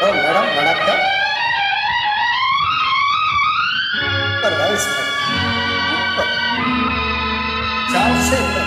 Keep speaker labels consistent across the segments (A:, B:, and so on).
A: Madam வணக்கம். சான்ஸே இல்லை.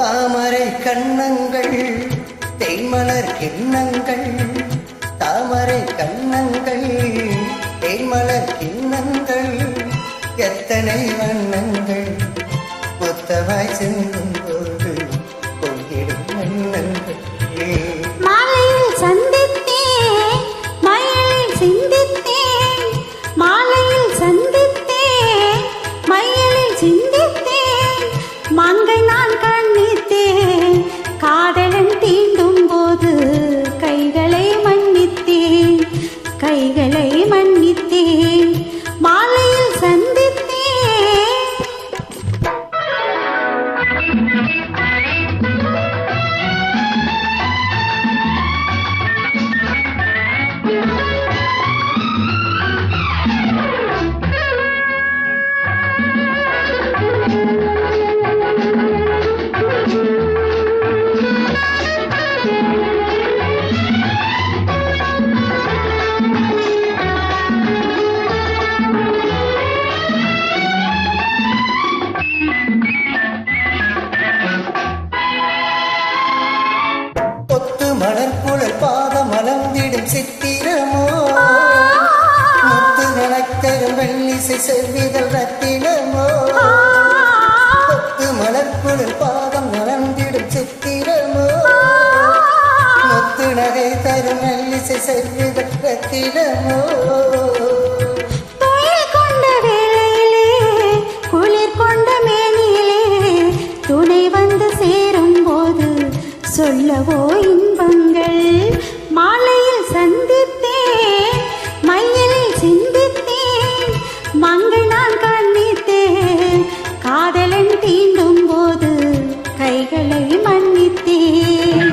A: தாமரை கண்ணங்கள் தேன்மலர் கிண்ணங்கள், தாமரை கண்ணங்கள் தேன்மலர் கிண்ணங்கள், எத்தனை வண்ணங்கள் புத்தமாய் செல்லும் போது பொங்கிடும் வண்ணங்கள்.
B: மாலையில் சந்தித்தேன் மயிலில் சிந்தித்தேன், மாலையில் சந்தித்தேன் மயிலில் சிந்தித்தேன், மங்கை நான் கண்ணித்தேன் காதலன் தீண்டும் போது கைகளை மன்னித்தேன், கைகளை மன்னித்தேன், மாலையில் சந்தித்தேன்.
A: மலர்குழல் பாதம் மலர்ந்திடும் சித்திரமோ, முத்து நனத்தரும் வெள்ளிசை செவ்விதழ் ரத்தினமோ, முத்து மலர்குழல் பாதம் மலர்ந்திடும் சித்திரமோ, முத்து நகை தரும் வெள்ளிசை செவ்விதழ் ரத்தினமோ.
B: குளிர் கொண்ட மேனியிலே துணை வந்து சேரும் போது சொல்லவோ இன்பங்கள், மாலையில் சந்தித்தேன் மயிலில் சிந்தித்தேன், மங்கை நான் கண்ணித்தேன் காதலன் தீண்டும் போது கைகளை மன்னித்தேன்.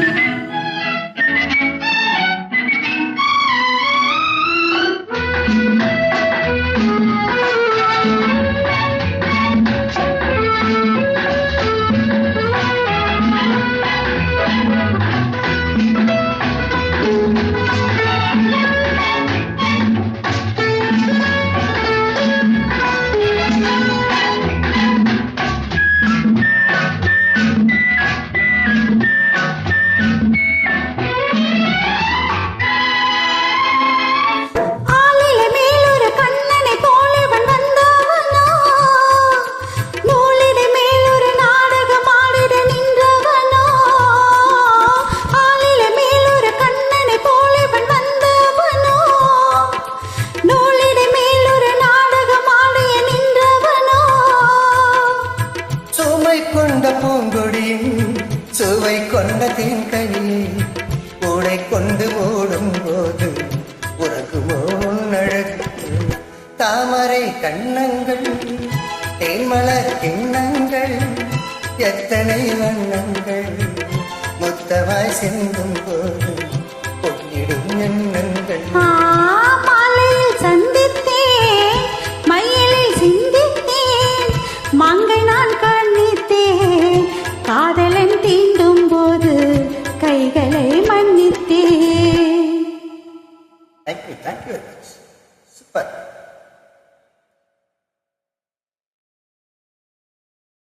A: கொண்ட பூங்கொடியும் சுவை கொண்ட தேன்கனியை கூடை கொண்டு ஓடும் போது உறங்குமோ அழகு. தாமரை கண்ணங்கள் தேன்மலர் கிண்ணங்கள், எத்தனை வண்ணங்கள் முத்தமாய் சிந்தும் போது பொங்கிடும் எண்ணங்கள்.
B: மாலையில் சந்தித்தேன் மயிலில் சிந்தித்தேன், மங்கை நான் கண்ணித்தேன் காதலன் தீண்டும் போது கைகளை மன்னித்தேன்.
A: Thank you very much. Super.